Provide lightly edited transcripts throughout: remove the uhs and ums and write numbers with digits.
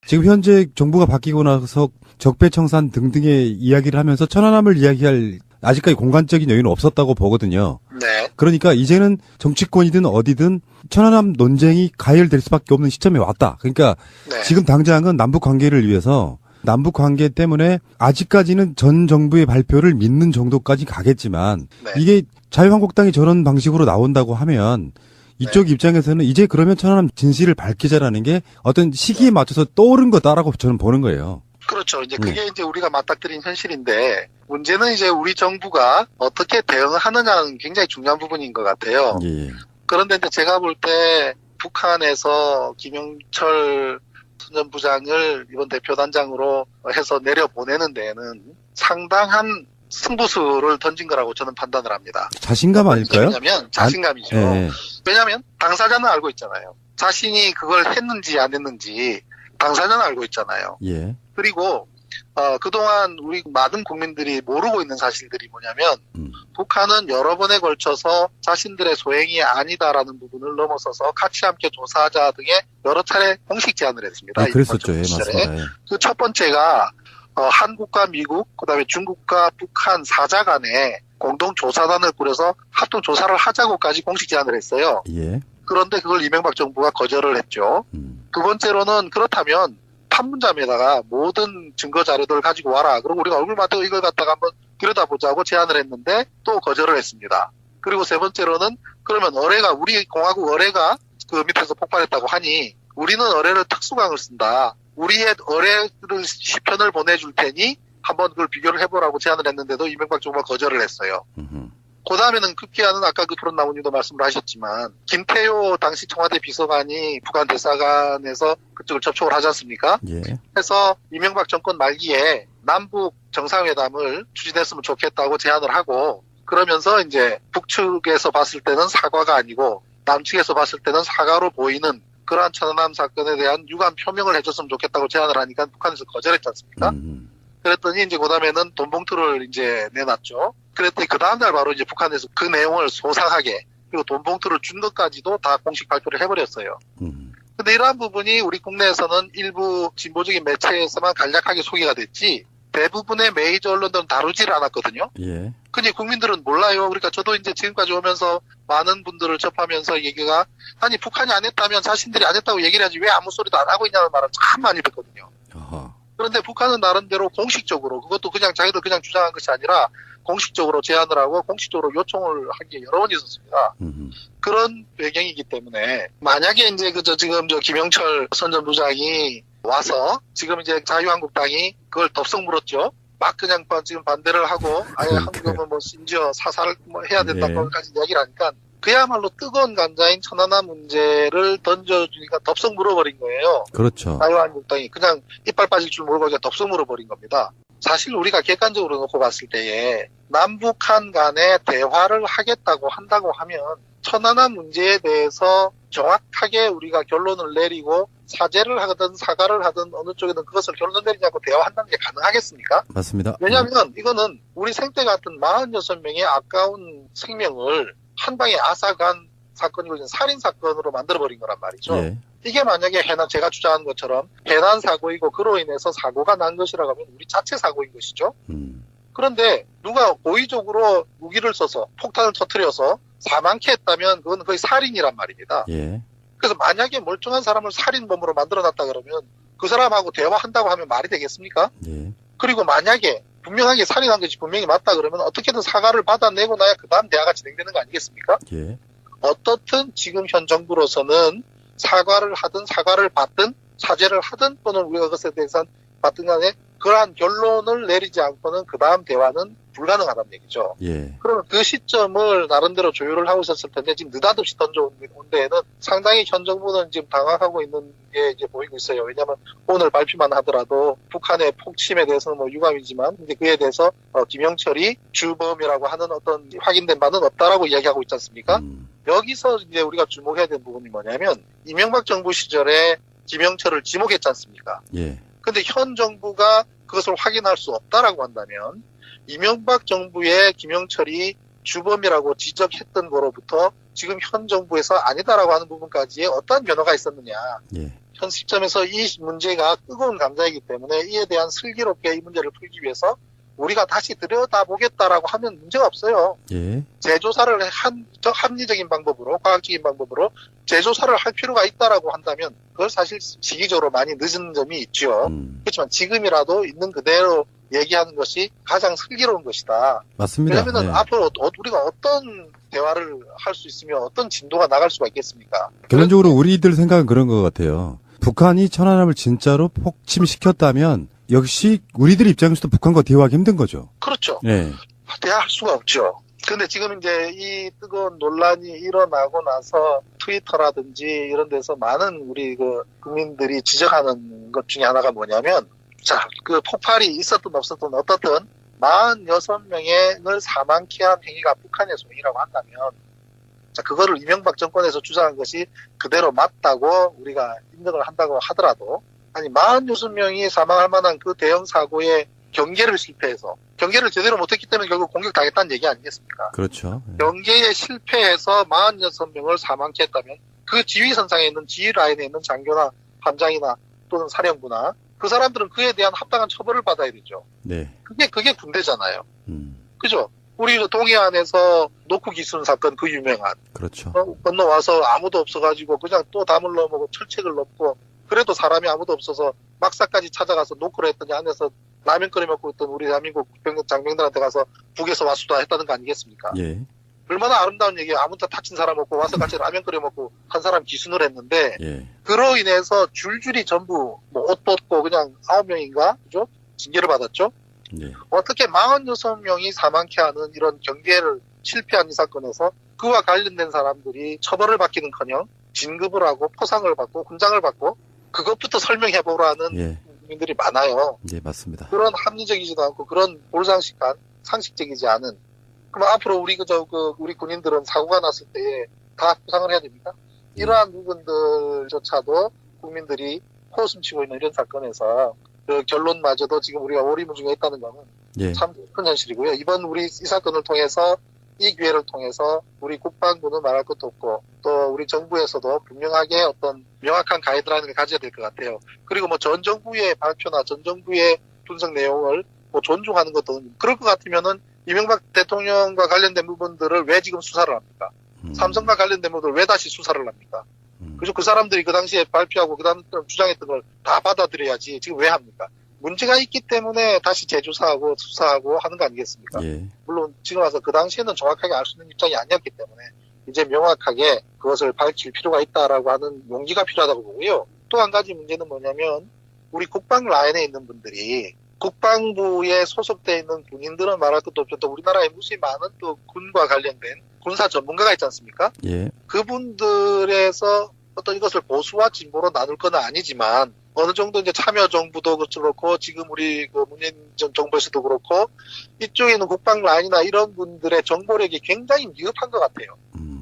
지금 현재 정부가 바뀌고 나서 적폐청산 등등의 이야기를 하면서 천안함을 이야기할 아직까지 공간적인 여유는 없었다고 보거든요. 네. 그러니까 이제는 정치권이든 어디든 천안함 논쟁이 가열될 수밖에 없는 시점에 왔다. 그러니까 네. 지금 당장은 남북 관계를 위해서 남북 관계 때문에 아직까지는 전 정부의 발표를 믿는 정도까지 가겠지만 네. 이게 자유한국당이 저런 방식으로 나온다고 하면 이쪽 입장에서는 이제 그러면 천안함 진실을 밝히자라는 게 어떤 시기에 맞춰서 떠오른 거다라고 저는 보는 거예요. 그렇죠. 이제 그게 이제 우리가 맞닥뜨린 현실인데 문제는 이제 우리 정부가 어떻게 대응하느냐는 굉장히 중요한 부분인 것 같아요. 예. 그런데 이제 제가 볼 때 북한에서 김영철 전 부장을 이번 대표단장으로 해서 내려보내는 데에는 상당한 승부수를 던진 거라고 저는 판단을 합니다. 자신감 아닐까요? 왜냐하면 자신감이죠. 예. 왜냐하면 당사자는 알고 있잖아요. 자신이 그걸 했는지 안 했는지 당사자는 알고 있잖아요. 예. 그리고 그동안 우리 많은 국민들이 모르고 있는 사실들이 뭐냐면 북한은 여러 번에 걸쳐서 자신들의 소행이 아니다라는 부분을 넘어서서 같이 함께 조사하자 등의 여러 차례 공식 제안을 했습니다. 아, 그랬었죠. 예, 맞습니다. 예. 그 첫 번째가 한국과 미국, 그다음에 중국과 북한 사자 간에 공동 조사단을 꾸려서 합동 조사를 하자고까지 공식 제안을 했어요. 예. 그런데 그걸 이명박 정부가 거절을 했죠. 두 번째로는 그렇다면 판문점에다가 모든 증거 자료들을 가지고 와라. 그리고 우리가 얼굴 맞대고 이걸 갖다가 한번 들여다보자고 제안을 했는데 또 거절을 했습니다. 그리고 세 번째로는 그러면 우리 공화국 어뢰가 그 밑에서 폭발했다고 하니 우리는 어뢰를 특수강을 쓴다. 우리의 어뢰를 10편을 보내줄 테니 한번 그걸 비교를 해보라고 제안을 했는데도 이명박 정부가 거절을 했어요. 그 다음에는 급기야는 아까 그 푸른나무님도 말씀을 하셨지만 김태효 당시 청와대 비서관이 북한 대사관에서 그쪽을 접촉을 하지 않습니까? 예. 해서 이명박 정권 말기에 남북 정상회담을 추진했으면 좋겠다고 제안을 하고 그러면서 이제 북측에서 봤을 때는 사과가 아니고 남측에서 봤을 때는 사과로 보이는 그러한 천안함 사건에 대한 유감 표명을 해줬으면 좋겠다고 제안을 하니까 북한에서 거절했지 않습니까? 그랬더니 이제 그 다음에는 돈봉투를 이제 내놨죠. 그랬더니 그 다음날 바로 이제 북한에서 그 내용을 소상하게 그리고 돈봉투를 준 것까지도 다 공식 발표를 해버렸어요. 근데 이러한 부분이 우리 국내에서는 일부 진보적인 매체에서만 간략하게 소개가 됐지 대부분의 메이저 언론들은 다루지를 않았거든요. 예. 근데 국민들은 몰라요. 그러니까 저도 이제 지금까지 오면서 많은 분들을 접하면서 얘기가 아니 북한이 안 했다면 자신들이 안 했다고 얘기를 하지 왜 아무 소리도 안 하고 있냐는 말을 참 많이 듣거든요. 어허. 그런데 북한은 나름대로 공식적으로 그것도 그냥 자기들 그냥 주장한 것이 아니라 공식적으로 제안을 하고 공식적으로 요청을 한 게 여러 번 있었습니다. 그런 배경이기 때문에 만약에 이제 지금 김영철 선 전 부장이 와서 지금 이제 자유한국당이 그걸 덥석 물었죠. 막 그냥 지금 반대를 하고 아예 한국은 뭐 심지어 사살을 뭐 해야 된다고까지 이야기를 하니까 그야말로 뜨거운 감자인 천안함 문제를 던져주니까 덥석 물어버린 거예요. 그렇죠. 자유한국당이 그냥 이빨 빠질 줄 모르고 그냥 덥석 물어버린 겁니다. 사실 우리가 객관적으로 놓고 봤을 때에 남북한 간에 대화를 하겠다고 한다고 하면 천안함 문제에 대해서 정확하게 우리가 결론을 내리고 사죄를 하든 사과를 하든 어느 쪽이든 그것을 결론 내리지 않고 대화한다는 게 가능하겠습니까? 맞습니다. 왜냐하면 이거는 우리 생태 같은 46명의 아까운 생명을 한 방에 앗아간 사건이고 살인 사건으로 만들어버린 거란 말이죠. 예. 이게 만약에 제가 주장한 것처럼 해난 사고이고 그로 인해서 사고가 난 것이라고 하면 우리 자체 사고인 것이죠. 그런데 누가 고의적으로 무기를 써서 폭탄을 터뜨려서 사망케 했다면 그건 거의 살인이란 말입니다. 예. 그래서 만약에 멀쩡한 사람을 살인범으로 만들어놨다 그러면 그 사람하고 대화한다고 하면 말이 되겠습니까? 예. 그리고 만약에 분명하게 살인한 것이 분명히 맞다 그러면 어떻게든 사과를 받아내고 나야 그 다음 대화가 진행되는 거 아니겠습니까? 예. 어떻든 지금 현 정부로서는 사과를 하든 사과를 받든 사죄를 하든 또는 우리가 그것에 대해서는 받든 간에 그러한 결론을 내리지 않고는 그 다음 대화는 불가능하다는 얘기죠. 예. 그러면 그 시점을 나름대로 조율을 하고 있었을 텐데 지금 느닷없이 던져온 데에는 상당히 현 정부는 지금 당황하고 있는 게 이제 보이고 있어요. 왜냐하면 오늘 발표만 하더라도 북한의 폭침에 대해서는 뭐 유감이지만 이제 그에 대해서 김영철이 주범이라고 하는 어떤 확인된 바는 없다라고 이야기하고 있지 않습니까? 여기서 이제 우리가 주목해야 되는 부분이 뭐냐면 이명박 정부 시절에 김영철을 지목했지 않습니까? 예. 근데 현 정부가 그것을 확인할 수 없다라고 한다면 이명박 정부의 김영철이 주범이라고 지적했던 거로부터 지금 현 정부에서 아니다라고 하는 부분까지의 어떠한 변화가 있었느냐. 예. 현 시점에서 이 문제가 뜨거운 감자이기 때문에 이에 대한 슬기롭게 이 문제를 풀기 위해서 우리가 다시 들여다보겠다라고 하면 문제가 없어요. 예. 재조사를 합리적인 방법으로, 과학적인 방법으로 재조사를 할 필요가 있다라고 한다면 그걸 사실 시기적으로 많이 늦은 점이 있죠. 그렇지만 지금이라도 있는 그대로 얘기하는 것이 가장 슬기로운 것이다. 맞습니다. 왜냐하면 네. 앞으로 우리가 어떤 대화를 할 수 있으며 어떤 진도가 나갈 수가 있겠습니까? 결론적으로 우리들 생각은 그런 것 같아요. 북한이 천안함을 진짜로 폭침시켰다면 역시 우리들 입장에서도 북한과 대화하기 힘든 거죠. 그렇죠. 네. 대화할 수가 없죠. 근데 지금 이제 이 뜨거운 논란이 일어나고 나서 트위터라든지 이런 데서 많은 우리 그 국민들이 지적하는 것 중에 하나가 뭐냐면, 자, 그 폭발이 있었든 없었든 어떻든 46명을 사망케 한 행위가 북한의 소행이라고 한다면, 자, 그거를 이명박 정권에서 주장한 것이 그대로 맞다고 우리가 인정을 한다고 하더라도, 아니, 46명이 사망할 만한 그 대형 사고에 경계를 실패해서, 경계를 제대로 못했기 때문에 결국 공격당했다는 얘기 아니겠습니까? 그렇죠. 경계에 실패해서 46명을 사망케 했다면, 그 지휘선상에 있는 지휘라인에 있는 장교나 함장이나 또는 사령부나 그 사람들은 그에 대한 합당한 처벌을 받아야 되죠. 네. 그게 군대잖아요. 그죠? 우리 동해안에서 노크 기순 사건 그 유명한. 그렇죠. 건너와서 아무도 없어가지고 그냥 또 담을 넘고 철책을 넘고 그래도 사람이 아무도 없어서 막사까지 찾아가서 노크를 했더니 안에서 라면 끓여 먹고 있던 우리 대한민국 장병들한테 가서 북에서 왔수다 했다는 거 아니겠습니까? 예. 얼마나 아름다운 얘기예요. 아무튼 다친 사람 없고 와서 같이 라면 끓여 먹고 한 사람 기순을 했는데 예. 그로 인해서 줄줄이 전부 뭐 옷 벗고 그냥 9명인가? 그죠? 징계를 받았죠? 예. 어떻게 46명이 사망케 하는 이런 경계를 실패한 이 사건에서 그와 관련된 사람들이 처벌을 받기는커녕 진급을 하고 포상을 받고 훈장을 받고 그것부터 설명해보라는 예. 국민들이 많아요. 예, 맞습니다. 그런 합리적이지도 않고 그런 볼상식한 상식적이지 않은. 그럼 앞으로 우리 군인들은 사고가 났을 때 다 포상을 해야 됩니까? 이러한 부분들조차도 국민들이 코웃음치고 있는 이런 사건에서 그 결론마저도 지금 우리가 오리무중에 있다는 거는 예. 참 큰 현실이고요. 이번 우리 이 사건을 통해서 이 기회를 통해서 우리 국방부는 말할 것도 없고 또 우리 정부에서도 분명하게 어떤 명확한 가이드라인을 가져야 될 것 같아요. 그리고 뭐 전 정부의 발표나 전 정부의 분석 내용을 뭐 존중하는 것도 그럴 것 같으면은 이명박 대통령과 관련된 부분들을 왜 지금 수사를 합니까? 삼성과 관련된 부분들을 왜 다시 수사를 합니까? 그죠? 그 사람들이 그 당시에 발표하고 그 다음 주장했던 걸 다 받아들여야지 지금 왜 합니까? 문제가 있기 때문에 다시 재조사하고 수사하고 하는 거 아니겠습니까? 예. 물론 지금 와서 그 당시에는 정확하게 알 수 있는 입장이 아니었기 때문에 이제 명확하게 그것을 밝힐 필요가 있다라고 하는 용기가 필요하다고 보고요. 또 한 가지 문제는 뭐냐면 우리 국방 라인에 있는 분들이 국방부에 소속되어 있는 군인들은 말할 것도 없죠. 또 우리나라에 무수히 많은 또 군과 관련된 군사 전문가가 있지 않습니까? 예. 그분들에서 어떤 이것을 보수와 진보로 나눌 건 아니지만 어느 정도 이제 참여정부도 그렇고 지금 우리 그 문재인 전 정부에서도 그렇고 이쪽에 있는 국방 라인이나 이런 분들의 정보력이 굉장히 미흡한 것 같아요.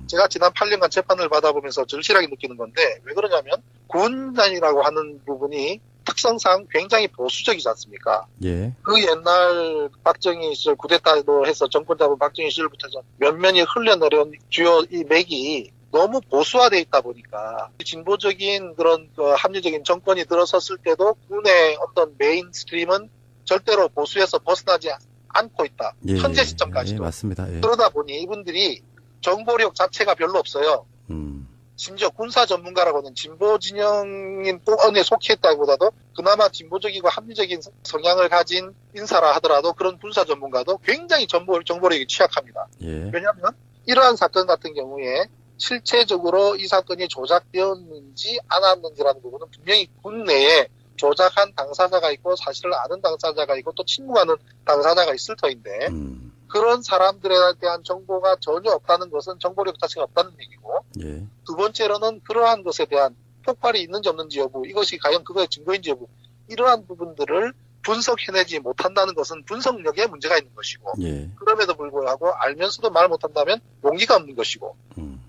제가 지난 8년간 재판을 받아보면서 절실하게 느끼는 건데 왜 그러냐면 군단이라고 하는 부분이 특성상 굉장히 보수적이지 않습니까? 예. 그 옛날 박정희 시절 쿠데타도 해서 정권 잡은 박정희 시절부터 해서 몇몇이 흘러내려온 주요 이 맥이 너무 보수화되어 있다 보니까 진보적인 그런 합리적인 정권이 들어섰을 때도 군의 어떤 메인스트림은 절대로 보수에서 벗어나지 않고 있다. 예. 현재 시점까지도. 예, 맞습니다. 예. 그러다 보니 이분들이 정보력 자체가 별로 없어요. 심지어 군사 전문가라고는 진보 진영인 안에 속해 있다기보다도 그나마 진보적이고 합리적인 성향을 가진 인사라 하더라도 그런 군사 전문가도 굉장히 정보력이 취약합니다. 예. 왜냐하면 이러한 사건 같은 경우에 실체적으로 이 사건이 조작되었는지 않았는지라는 부분은 분명히 군 내에 조작한 당사자가 있고 사실을 아는 당사자가 있고 또 친구하는 당사자가 있을 터인데 그런 사람들에 대한 정보가 전혀 없다는 것은 정보력 자체가 없다는 얘기고 예. 두 번째로는 그러한 것에 대한 폭발이 있는지 없는지 여부 이것이 과연 그거의 증거인지 여부 이러한 부분들을 분석해내지 못한다는 것은 분석력에 문제가 있는 것이고 예. 그럼에도 불구하고 알면서도 말 못한다면 용기가 없는 것이고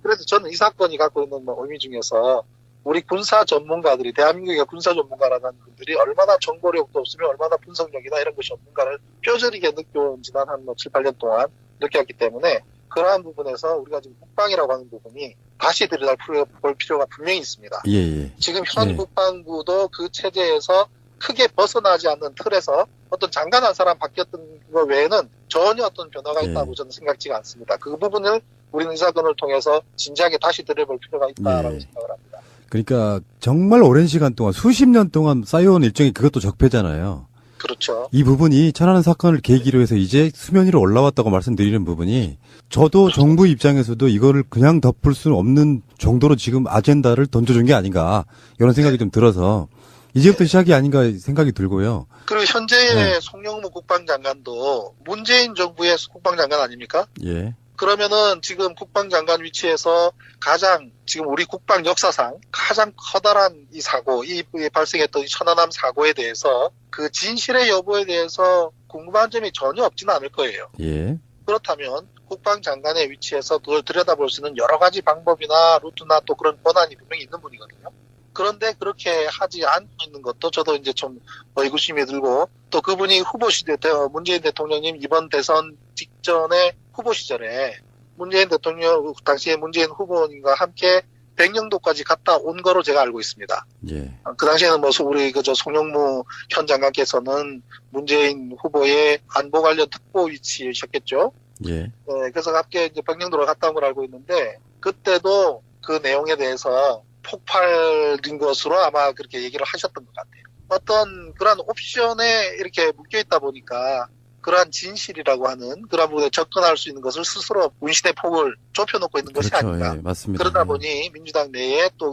그래서 저는 이 사건이 갖고 있는 의미 중에서 우리 군사 전문가들이 대한민국의 군사 전문가라는 분들이 얼마나 정보력도 없으면 얼마나 분석력이나 이런 것이 없는가를 뼈저리게 느껴온 지난 한 7, 8년 동안 느꼈기 때문에 그러한 부분에서 우리가 지금 국방이라고 하는 부분이 다시 들여다볼 필요가 분명히 있습니다. 예, 예. 지금 현 예. 국방부도 그 체제에서 크게 벗어나지 않는 틀에서 어떤 장관 한 사람 바뀌었던 것 외에는 전혀 어떤 변화가 예. 있다고 저는 생각지가 않습니다. 그 부분을 우리는 이 사건을 통해서 진지하게 다시 들여볼 필요가 있다라고 예. 생각을 합니다. 그러니까 정말 오랜 시간 동안 수십 년 동안 쌓여온 일종의 그것도 적폐잖아요. 그렇죠. 이 부분이 천안함 사건을 계기로 해서 이제 수면 위로 올라왔다고 말씀드리는 부분이 저도 정부 입장에서도 이거를 그냥 덮을 수는 없는 정도로 지금 아젠다를 던져준 게 아닌가 이런 생각이 좀 들어서 이제부터 시작이 아닌가 생각이 들고요. 그리고 현재의 송영무 국방장관도 문재인 정부의 국방장관 아닙니까? 예. 그러면은 지금 국방장관 위치에서 가장 지금 우리 국방 역사상 가장 커다란 이 사고, 이 발생했던 이 천안함 사고에 대해서 그 진실의 여부에 대해서 궁금한 점이 전혀 없지는 않을 거예요. 예. 그렇다면 국방장관의 위치에서 그걸 들여다볼 수 있는 여러 가지 방법이나 루트나 또 그런 권한이 분명히 있는 분이거든요. 그런데 그렇게 하지 않고 있는 것도 저도 이제 좀 의구심이 들고, 또 그분이 후보 시대 때 문재인 대통령님 이번 대선 직전에 후보 시절에 문재인 대통령 당시에 문재인 후보님과 함께 백령도까지 갔다 온 거로 제가 알고 있습니다. 예. 그 당시에는 뭐 우리 그저 송영무 현 장관께서는 문재인 후보의 안보 관련 특보 위치이셨겠죠. 예. 네, 그래서 함께 이제 백령도로 갔다 온 걸 알고 있는데, 그때도 그 내용에 대해서 폭발인 것으로 아마 그렇게 얘기를 하셨던 것 같아요. 어떤 그러한 옵션에 이렇게 묶여 있다 보니까 그러한 진실이라고 하는 그런 부분에 접근할 수 있는 것을 스스로 문신의 폭을 좁혀놓고 있는 것이 그렇죠. 아닌가. 예, 맞습니다. 그러다 예. 보니 민주당 내에 또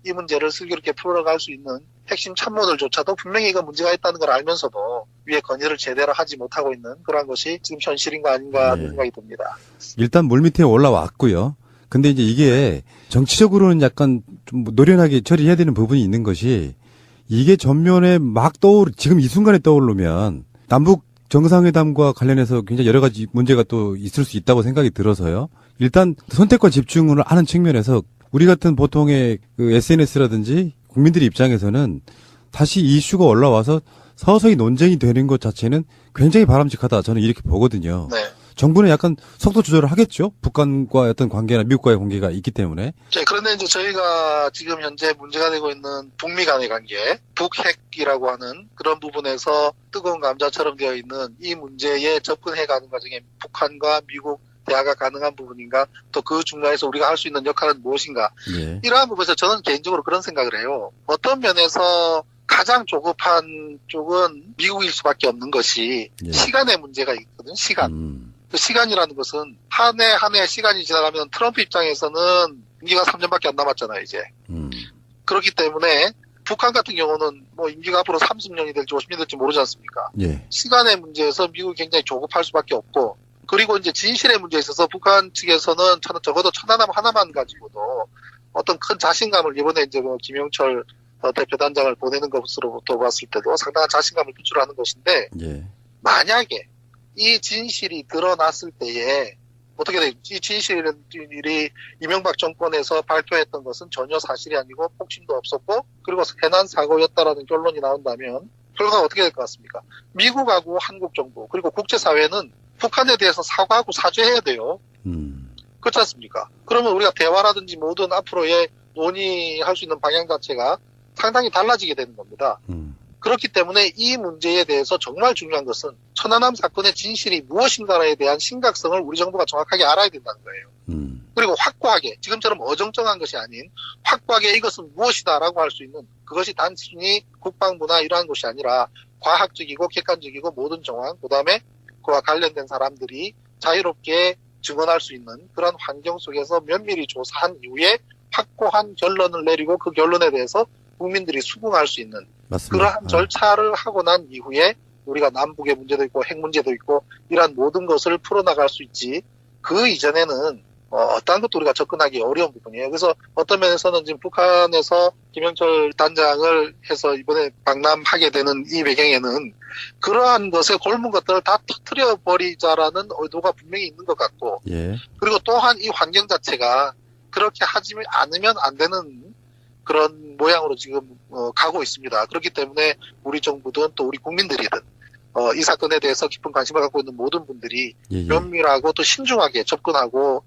이 문제를 슬기롭게 풀어갈 수 있는 핵심 참모들조차도 분명히 이거 문제가 있다는 걸 알면서도 위에 건의를 제대로 하지 못하고 있는 그런 것이 지금 현실인가 아닌가 하는 네. 생각이 듭니다. 일단 물밑에 올라왔고요. 근데 이제 이게 정치적으로는 약간 좀 노련하게 처리해야 되는 부분이 있는 것이, 이게 전면에 막 지금 이 순간에 떠오르면 남북 정상회담과 관련해서 굉장히 여러 가지 문제가 또 있을 수 있다고 생각이 들어서요. 일단 선택과 집중을 하는 측면에서 우리 같은 보통의 그 SNS라든지 국민들의 입장에서는 다시 이 이슈가 올라와서 서서히 논쟁이 되는 것 자체는 굉장히 바람직하다, 저는 이렇게 보거든요. 네. 정부는 약간 속도 조절을 하겠죠. 북한과의 어떤 관계나 미국과의 관계가 있기 때문에. 그런데 이제 저희가 지금 현재 문제가 되고 있는 북미 간의 관계, 북핵이라고 하는 그런 부분에서 뜨거운 감자처럼 되어 있는 이 문제에 접근해가는 과정에 북한과 미국 대화가 가능한 부분인가, 또 그 중간에서 우리가 할 수 있는 역할은 무엇인가. 예. 이러한 부분에서 저는 개인적으로 그런 생각을 해요. 어떤 면에서 가장 조급한 쪽은 미국일 수밖에 없는 것이 예. 시간의 문제가 있거든. 시간. 그 시간이라는 것은 한 해 한 해 시간이 지나가면 트럼프 입장에서는 임기가 3년밖에 안 남았잖아요, 이제. 그렇기 때문에 북한 같은 경우는 뭐 임기가 앞으로 30년이 될지 50년이 될지 모르지 않습니까? 예. 시간의 문제에서 미국이 굉장히 조급할 수밖에 없고, 그리고 이제 진실의 문제에 있어서 북한 측에서는 적어도 천안함 하나만 가지고도 어떤 큰 자신감을, 이번에 이제 뭐 김영철 대표단장을 보내는 것으로부터 봤을 때도 상당한 자신감을 표출하는 것인데, 예. 만약에 이 진실이 드러났을 때에 어떻게 돼요? 이 진실이 이명박 정권에서 발표했던 것은 전혀 사실이 아니고 폭심도 없었고, 그리고 해난 사고였다라는 결론이 나온다면 결과가 어떻게 될 것 같습니까? 미국하고 한국 정부 그리고 국제사회는 북한에 대해서 사과하고 사죄해야 돼요. 그렇지 않습니까? 그러면 우리가 대화라든지 모든 앞으로의 논의할 수 있는 방향 자체가 상당히 달라지게 되는 겁니다. 그렇기 때문에 이 문제에 대해서 정말 중요한 것은 천안함 사건의 진실이 무엇인가에 대한 심각성을 우리 정부가 정확하게 알아야 된다는 거예요. 그리고 확고하게, 지금처럼 어정쩡한 것이 아닌 확고하게 이것은 무엇이다라고 할 수 있는, 그것이 단순히 국방부나 이러한 것이 아니라 과학적이고 객관적이고 모든 정황, 그다음에 그와 관련된 사람들이 자유롭게 증언할 수 있는 그런 환경 속에서 면밀히 조사한 이후에 확고한 결론을 내리고 그 결론에 대해서 국민들이 수긍할 수 있는 맞습니다. 그러한 절차를 하고 난 이후에 우리가 남북의 문제도 있고 핵 문제도 있고 이러한 모든 것을 풀어나갈 수 있지, 그 이전에는 어떠한 것도 우리가 접근하기 어려운 부분이에요. 그래서 어떤 면에서는 지금 북한에서 김영철 단장을 해서 이번에 방남하게 되는 이 배경에는 그러한 것에 골문 것들을 다 터뜨려버리자라는 의도가 분명히 있는 것 같고, 예. 그리고 또한 이 환경 자체가 그렇게 하지 않으면 안 되는 그런 모양으로 지금 가고 있습니다. 그렇기 때문에 우리 정부든 또 우리 국민들이든 이 사건에 대해서 깊은 관심을 갖고 있는 모든 분들이 예, 예. 면밀하고 또 신중하게 접근하고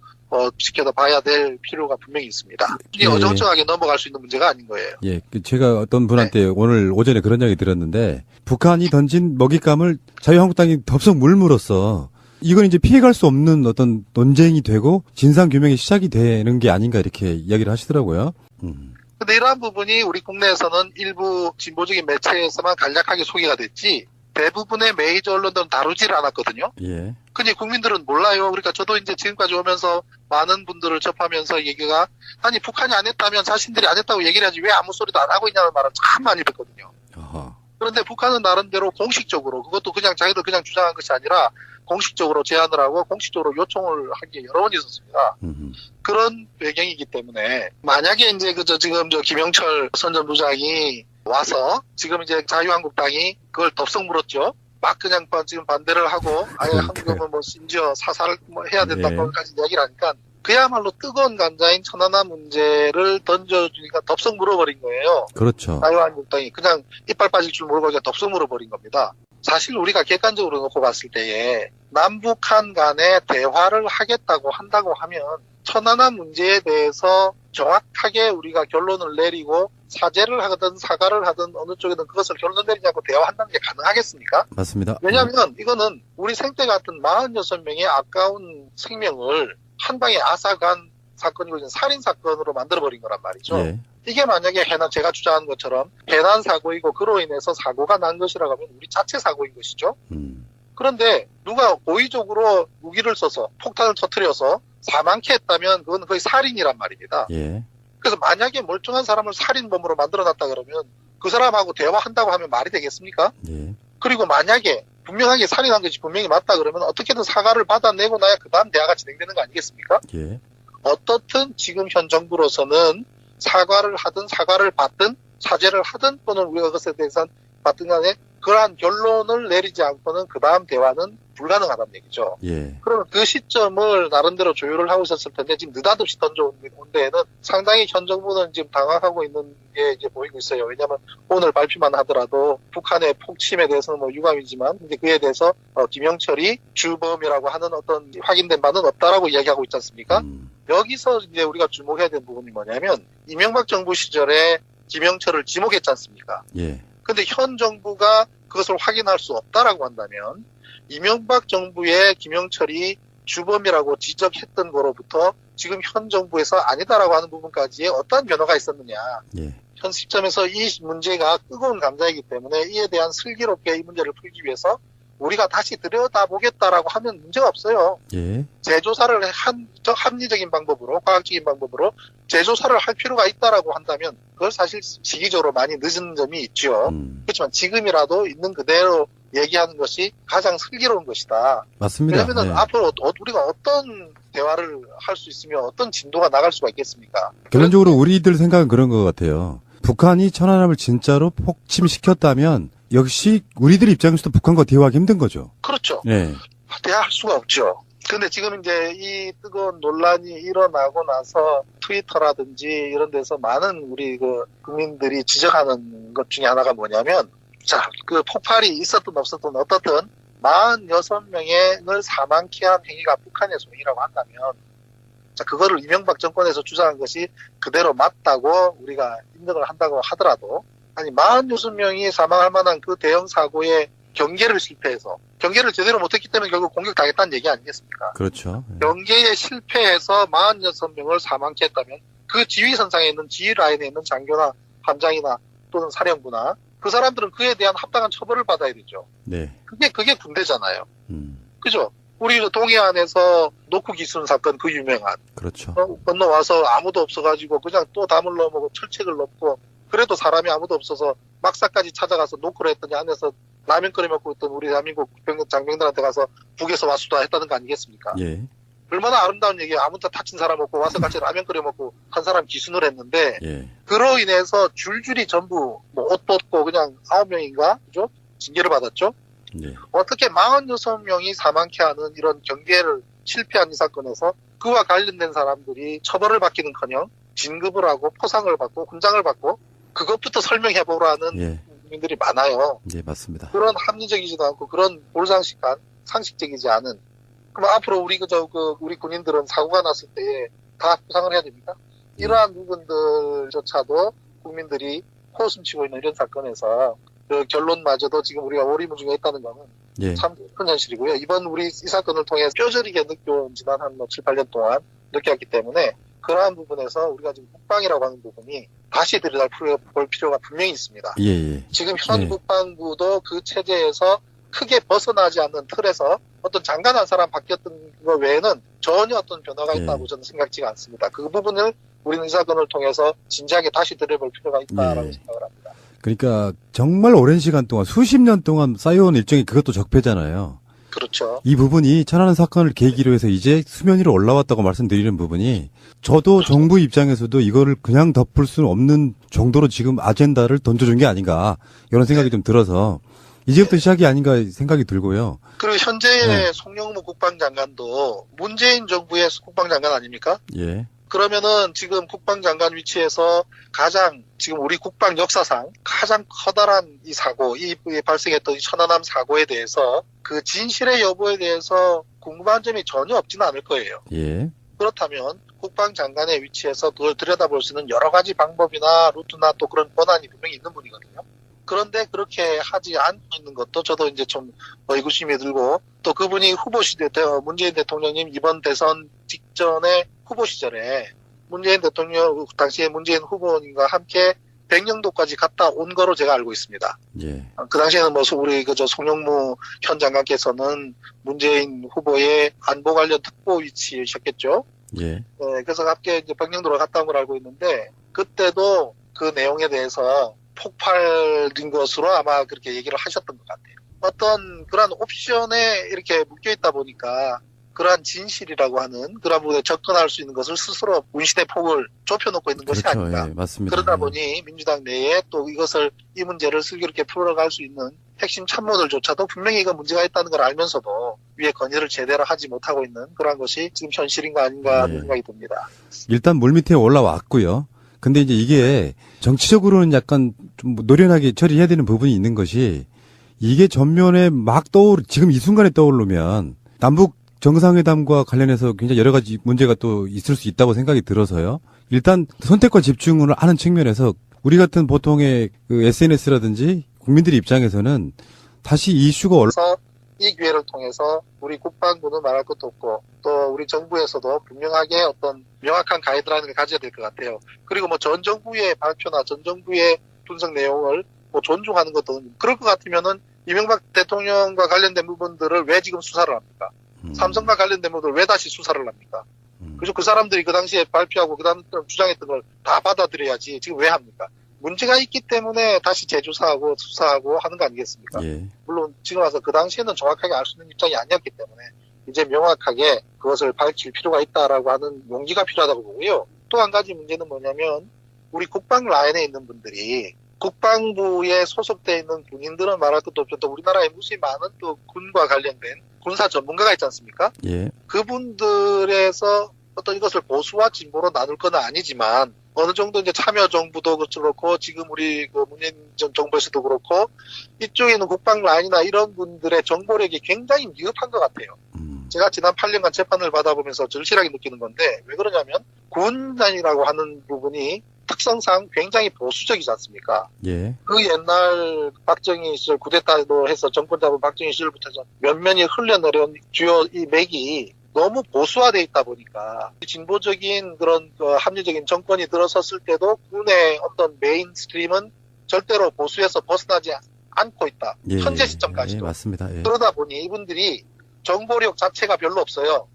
지켜봐야 될 필요가 분명히 있습니다. 이게 예. 어정쩡하게 넘어갈 수 있는 문제가 아닌 거예요. 예, 제가 어떤 분한테 오늘 오전에 그런 이야기 들었는데 북한이 던진 먹잇감을 자유한국당이 덥석 물물었어. 이건 이제 피해갈 수 없는 어떤 논쟁이 되고 진상규명의 시작이 되는 게 아닌가 이렇게 이야기를 하시더라고요. 근데 이러한 부분이 우리 국내에서는 일부 진보적인 매체에서만 간략하게 소개가 됐지 대부분의 메이저 언론들은 다루질 않았거든요. 예. 근데 국민들은 몰라요. 그러니까 저도 이제 지금까지 오면서 많은 분들을 접하면서 얘기가 아니 북한이 안 했다면 자신들이 안 했다고 얘기를 하지 왜 아무 소리도 안 하고 있냐는 말을 참 많이 듣거든요. 아하. 그런데 북한은 나름대로 공식적으로 그것도 그냥 자기들 그냥 주장한 것이 아니라 공식적으로 제안을 하고 공식적으로 요청을 한 게 여러 번 있었습니다. 그런 배경이기 때문에 만약에 이제 지금 김영철 선 전부장이 와서 지금 이제 자유한국당이 그걸 덥석 물었죠. 막 그냥 지금 반대를 하고 아예 한국은 뭐 심지어 사살 뭐 해야 된다고까지 이야기를 하니까 그야말로 뜨거운 감자인 천안함 문제를 던져주니까 덥석 물어버린 거예요. 그렇죠. 자유한국당이 그냥 이빨 빠질 줄 모르고 그냥 덥석 물어버린 겁니다. 사실 우리가 객관적으로 놓고 봤을 때에 남북한 간에 대화를 하겠다고 한다고 하면 천안함 문제에 대해서 정확하게 우리가 결론을 내리고 사죄를 하든 사과를 하든 어느 쪽이든 그것을 결론 내리지 않고 대화한다는 게 가능하겠습니까? 맞습니다. 왜냐하면 이거는 우리 생태 같은 46명의 아까운 생명을 한 방에 앗아간 사건이고 살인 사건으로 만들어버린 거란 말이죠. 예. 이게 만약에 제가 주장하는 것처럼 해난 사고이고 그로 인해서 사고가 난 것이라고 하면 우리 자체 사고인 것이죠. 그런데 누가 고의적으로 무기를 써서 폭탄을 터뜨려서 사망케 했다면 그건 거의 살인이란 말입니다. 예. 그래서 만약에 멀쩡한 사람을 살인범으로 만들어놨다 그러면 그 사람하고 대화한다고 하면 말이 되겠습니까? 예. 그리고 만약에 분명하게 살인한 것이 분명히 맞다 그러면 어떻게든 사과를 받아내고 나야 그 다음 대화가 진행되는 거 아니겠습니까? 예. 어떻든 지금 현 정부로서는 사과를 하든 사과를 받든 사죄를 하든 또는 우리가 그것에 대해서 받든 간에 그러한 결론을 내리지 않고는 그 다음 대화는 불가능하다는 얘기죠. 예. 그러면 그 시점을 나름대로 조율을 하고 있었을 텐데 지금 느닷없이 던져온 데에는 상당히 현 정부는 지금 당황하고 있는 게 이제 보이고 있어요. 왜냐하면 오늘 발표만 하더라도 북한의 폭침에 대해서는 뭐 유감이지만 이제 그에 대해서 김영철이 주범이라고 하는 어떤 확인된 바는 없다라고 이야기하고 있지 않습니까? 여기서 이제 우리가 주목해야 되는 부분이 뭐냐면 이명박 정부 시절에 김영철을 지목했지 않습니까? 예. 근데 현 정부가 그것을 확인할 수 없다라고 한다면 이명박 정부의 김영철이 주범이라고 지적했던 거로부터 지금 현 정부에서 아니다라고 하는 부분까지의 어떠한 변화가 있었느냐. 예. 현 시점에서 이 문제가 뜨거운 감자이기 때문에 이에 대한 슬기롭게 이 문제를 풀기 위해서 우리가 다시 들여다보겠다라고 하면 문제가 없어요. 예. 재조사를 합리적인 방법으로 과학적인 방법으로 재조사를 할 필요가 있다라고 한다면 그걸 사실 시기적으로 많이 늦은 점이 있죠. 그렇지만 지금이라도 있는 그대로 얘기하는 것이 가장 슬기로운 것이다. 맞습니다. 왜냐하면 앞으로 우리가 어떤 대화를 할 수 있으며 어떤 진도가 나갈 수가 있겠습니까? 결론적으로 우리들 생각은 그런 것 같아요. 북한이 천안함을 진짜로 폭침시켰다면 역시 우리들 입장에서도 북한과 대화하기 힘든 거죠. 그렇죠. 네. 대화할 수가 없죠. 근데 지금 이제 이 뜨거운 논란이 일어나고 나서 트위터라든지 이런 데서 많은 우리 국민들이 지적하는 것 중에 하나가 뭐냐면 자, 그 폭발이 있었든 없었든 어떻든 46명을 사망케 한 행위가 북한의 소행이라고 한다면 자, 그거를 이명박 정권에서 주장한 것이 그대로 맞다고 우리가 인정을 한다고 하더라도 아니 46명이 사망할 만한 그 대형 사고의 경계를 실패해서 경계를 제대로 못했기 때문에 결국 공격당했다는 얘기 아니겠습니까? 그렇죠. 경계에 실패해서 46명을 사망케 했다면 그 지휘선상에 있는 지휘라인에 있는 장교나 함장이나 또는 사령부나 그 사람들은 그에 대한 합당한 처벌을 받아야 되죠. 네. 그게 군대잖아요. 그죠? 우리 동해안에서 노크 기순 사건 그 유명한. 그렇죠. 건너와서 아무도 없어가지고 그냥 또 담을 넘고 철책을 넘고 그래도 사람이 아무도 없어서 막사까지 찾아가서 노크를 했더니 안에서 라면 끓여 먹고 있던 우리 대한민국 장병들한테 가서 북에서 왔수다 했다는 거 아니겠습니까? 예. 얼마나 아름다운 얘기예요. 아무튼 다친 사람 없고 와서 같이 라면 끓여 먹고 한 사람 기순을 했는데 예. 그로 인해서 줄줄이 전부 옷 벗고 그냥 9명인가 그죠? 징계를 받았죠. 예. 어떻게 46명이 사망케 하는 이런 경계를 실패한 이 사건에서 그와 관련된 사람들이 처벌을 받기는커녕 진급을 하고 포상을 받고 훈장을 받고 그것부터 설명해보라는 예. 국민들이 많아요. 예, 맞습니다. 그런 합리적이지도 않고 그런 볼상식한 상식적이지 않은. 그럼 앞으로 우리 군인들은 사고가 났을 때 다 보상을 해야 됩니까? 이러한 부분들조차도 국민들이 코웃음 치고 있는 이런 사건에서 그 결론마저도 지금 우리가 오리무중에 있다는 거는 예, 참 큰 현실이고요. 이번 우리 이 사건을 통해 뼈저리게 느껴온 지난 한 7, 8년 동안 느꼈기 때문에 그러한 부분에서 우리가 지금 국방이라고 하는 부분이 다시 들여다볼 필요가 분명히 있습니다. 예, 예. 지금 현 예. 국방부도 그 체제에서 크게 벗어나지 않는 틀에서 어떤 장관 한 사람 바뀌었던 것 외에는 전혀 어떤 변화가 예. 있다고 저는 생각지가 않습니다. 그 부분을 우리는 이 사건을 통해서 진지하게 다시 들여볼 필요가 있다라고 예. 생각을 합니다. 그러니까 정말 오랜 시간 동안 수십 년 동안 쌓여온 일정이 그것도 적폐잖아요. 그렇죠. 이 부분이 천안함 사건을 계기로 해서 이제 수면 위로 올라왔다고 말씀드리는 부분이 저도 정부 입장에서도 이거를 그냥 덮을 수는 없는 정도로 지금 아젠다를 던져준 게 아닌가 이런 생각이 좀 들어서 이제부터 시작이 아닌가 생각이 들고요. 그리고 현재의 네. 송영무 국방장관도 문재인 정부의 국방장관 아닙니까? 예, 그러면은 지금 국방장관 위치에서 가장 지금 우리 국방 역사상 가장 커다란 이 사고, 이 발생했던 이 천안함 사고에 대해서 그 진실의 여부에 대해서 궁금한 점이 전혀 없지는 않을 거예요. 예, 그렇다면 국방장관의 위치에서 그걸 들여다볼 수 있는 여러 가지 방법이나 루트나 또 그런 권한이 분명히 있는 분이거든요. 그런데 그렇게 하지 않고 있는 것도 저도 이제 좀 의구심이 들고 또 그분이 후보 시대 문재인 대통령님 이번 대선 직전에 후보 시절에 문재인 대통령 당시에 문재인 후보님과 함께 백령도까지 갔다 온 거로 제가 알고 있습니다. 예, 그 당시에는 뭐 우리 송영무 현 장관께서는 문재인 후보의 안보 관련 특보 위치셨겠죠. 예, 네, 그래서 함께 이제 백령도로 갔다 온 걸 알고 있는데 그때도 그 내용에 대해서 폭발된 것으로 아마 그렇게 얘기를 하셨던 것 같아요. 어떤 그런 옵션에 이렇게 묶여 있다 보니까 그러한 진실이라고 하는 그런 부분에 접근할 수 있는 것을 스스로 문신의 폭을 좁혀놓고 있는 것이 그렇죠. 아닌가. 예, 맞습니다. 그러다 보니 민주당 내에 또 이 문제를 슬기롭게 풀어갈 수 있는 핵심 참모들조차도 분명히 이거 문제가 있다는 걸 알면서도 위에 건의를 제대로 하지 못하고 있는 그런 것이 지금 현실인가 아닌가 하는 예. 생각이 듭니다. 일단 물밑에 올라왔고요. 근데 이제 이게 정치적으로는 약간 좀 노련하게 처리해야 되는 부분이 있는 것이 이게 전면에 막 지금 이 순간에 떠오르면 남북 정상회담과 관련해서 굉장히 여러 가지 문제가 또 있을 수 있다고 생각이 들어서요. 일단 선택과 집중을 하는 측면에서 우리 같은 보통의 그 SNS라든지 국민들 입장에서는 다시 이 이슈가 그래서 이 기회를 통해서 우리 국방부는 말할 것도 없고 또 우리 정부에서도 분명하게 어떤 명확한 가이드라인을 가져야 될 것 같아요. 그리고 뭐 전 정부의 발표나 전 정부의 분석 내용을 뭐 존중하는 것도 그럴 것 같으면은 이명박 대통령과 관련된 부분들을 왜 지금 수사를 합니까? 삼성과 관련된 부분을 왜 다시 수사를 합니까? 그래서 그 사람들이 그 당시에 발표하고 그 다음 주장했던 걸 다 받아들여야지 지금 왜 합니까? 문제가 있기 때문에 다시 재조사하고 수사하고 하는 거 아니겠습니까? 예. 물론 지금 와서 그 당시에는 정확하게 알 수 있는 입장이 아니었기 때문에 이제 명확하게 그것을 밝힐 필요가 있다라고 하는 용기가 필요하다고 보고요. 또 한 가지 문제는 뭐냐면 우리 국방 라인에 있는 분들이 국방부에 소속되어 있는 군인들은 말할 것도 없죠. 또 우리나라에 무수히 많은 또 군과 관련된 군사 전문가가 있지 않습니까? 예. 그분들에서 어떤 이것을 보수와 진보로 나눌 건 아니지만 어느 정도 이제 참여정부도 그렇고 지금 우리 그 문재인 전 정부에서도 그렇고 이쪽에 있는 국방 라인이나 이런 분들의 정보력이 굉장히 미흡한 것 같아요. 제가 지난 8년간 재판을 받아보면서 절실하게 느끼는 건데 왜 그러냐면 군단이라고 하는 부분이 특성상 굉장히 보수적이지 않습니까? 예. 그 옛날 박정희 시절 쿠데타도 해서 정권 잡은 박정희 시절부터 해서 몇몇이 흘러내려온 주요 이 맥이 너무 보수화되어 있다 보니까 진보적인 그런 합리적인 정권이 들어섰을 때도 군의 어떤 메인스트림은 절대로 보수에서 벗어나지 않고 있다. 예. 현재 시점까지도. 예, 맞습니다. 예. 그러다 보니 이분들이 정보력 자체가 별로 없어요.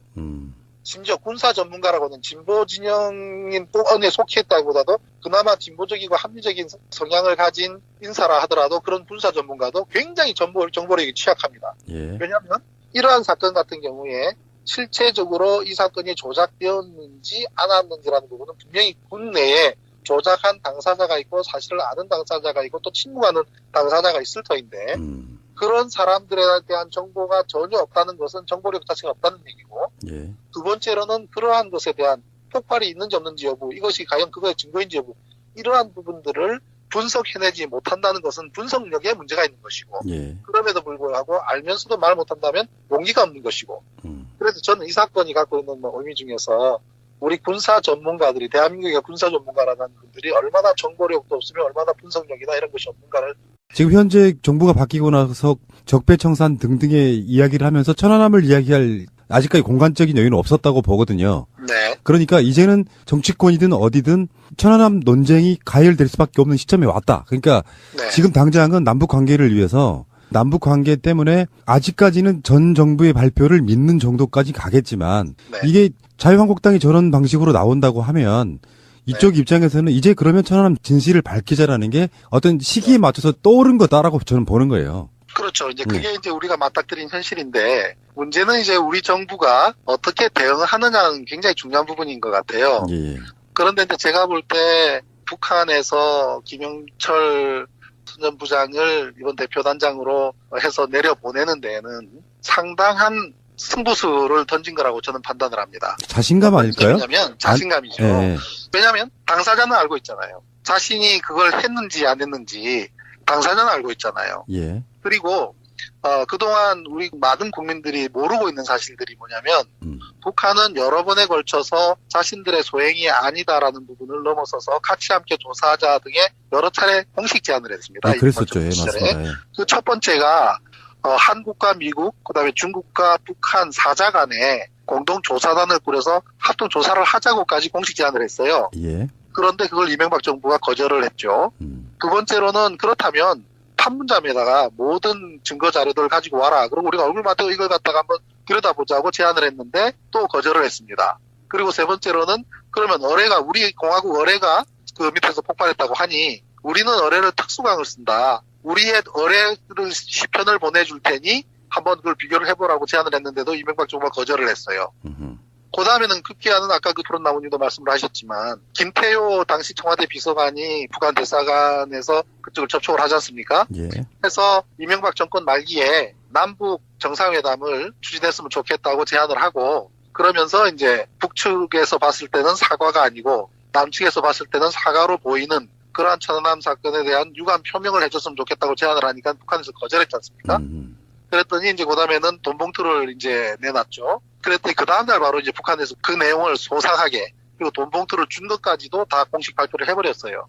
심지어 군사 전문가라고는 진보 진영인 언에 속했다기보다도 그나마 진보적이고 합리적인 성향을 가진 인사라 하더라도 그런 군사 전문가도 굉장히 정보력이 취약합니다. 예. 왜냐하면 이러한 사건 같은 경우에 실체적으로 이 사건이 조작되었는지 안 왔는지라는 부분은 분명히 군 내에 조작한 당사자가 있고 사실을 아는 당사자가 있고 또 친구하는 당사자가 있을 터인데 그런 사람들에 대한 정보가 전혀 없다는 것은 정보력 자체가 없다는 얘기고 예. 두 번째로는 그러한 것에 대한 폭발이 있는지 없는지 여부 이것이 과연 그거의 증거인지 여부 이러한 부분들을 분석해내지 못한다는 것은 분석력에 문제가 있는 것이고, 예. 그럼에도 불구하고 알면서도 말 못한다면 용기가 없는 것이고, 그래서 저는 이 사건이 갖고 있는 의미 중에서 우리 군사 전문가들이, 대한민국의 군사 전문가라는 분들이 얼마나 정보력도 없으면 얼마나 분석력이나 이런 것이 없는가를. 지금 현재 정부가 바뀌고 나서 적폐청산 등등의 이야기를 하면서 천안함을 이야기할 아직까지 공간적인 여유는 없었다고 보거든요. 네. 그러니까 이제는 정치권이든 어디든 천안함 논쟁이 가열될 수밖에 없는 시점에 왔다. 그러니까 네. 지금 당장은 남북 관계를 위해서 남북 관계 때문에 아직까지는 전 정부의 발표를 믿는 정도까지 가겠지만 네. 이게 자유한국당이 저런 방식으로 나온다고 하면 이쪽 입장에서는 이제 그러면 천안함 진실을 밝히자라는 게 어떤 시기에 맞춰서 떠오른 거다라고 저는 보는 거예요. 그렇죠. 이제 그게 이제 우리가 맞닥뜨린 현실인데, 문제는 이제 우리 정부가 어떻게 대응하느냐는 굉장히 중요한 부분인 것 같아요. 예. 그런데 이제 제가 볼 때 북한에서 김영철 전 부장을 이번 대표단장으로 해서 내려보내는 데에는 상당한 승부수를 던진 거라고 저는 판단을 합니다. 자신감 아닐까요? 왜냐하면 자신감이죠. 예. 왜냐하면 당사자는 알고 있잖아요. 자신이 그걸 했는지 안 했는지 당사자는 알고 있잖아요. 예. 그리고 그동안 우리 많은 국민들이 모르고 있는 사실들이 뭐냐면 북한은 여러 번에 걸쳐서 자신들의 소행이 아니다라는 부분을 넘어서서 같이 함께 조사하자 등의 여러 차례 공식 제안을 했습니다. 아, 그랬었죠. 예, 맞습니다. 예. 그 첫 번째가 한국과 미국, 그다음에 중국과 북한 사자 간에 공동 조사단을 꾸려서 합동 조사를 하자고까지 공식 제안을 했어요. 예. 그런데 그걸 이명박 정부가 거절을 했죠. 두 번째로는 그렇다면 판문점에다가 모든 증거 자료들을 가지고 와라. 그리고 우리가 얼굴 맞대고 이걸 갖다가 한번 들여다보자고 제안을 했는데 또 거절을 했습니다. 그리고 세 번째로는 그러면 우리 공화국 어뢰가 그 밑에서 폭발했다고 하니 우리는 어뢰를 특수강을 쓴다. 우리의 어뢰를 시편을 보내줄 테니 한번 그걸 비교를 해보라고 제안을 했는데도 이명박 정부가 거절을 했어요. 그 다음에는 급기야는 아까 그 토론나무님도 말씀을 하셨지만 김태효 당시 청와대 비서관이 북한 대사관에서 그쪽을 접촉을 하지 않습니까? 예. 해서 이명박 정권 말기에 남북 정상회담을 추진했으면 좋겠다고 제안을 하고, 그러면서 이제 북측에서 봤을 때는 사과가 아니고 남측에서 봤을 때는 사과로 보이는 그러한 천안함 사건에 대한 유감 표명을 해줬으면 좋겠다고 제안을 하니까 북한에서 거절했지 않습니까? 그랬더니 이제 그 다음에는 돈 봉투를 이제 내놨죠. 그랬더니 그 다음날 바로 이제 북한에서 그 내용을 소상하게, 그리고 돈 봉투를 준 것까지도 다 공식 발표를 해버렸어요.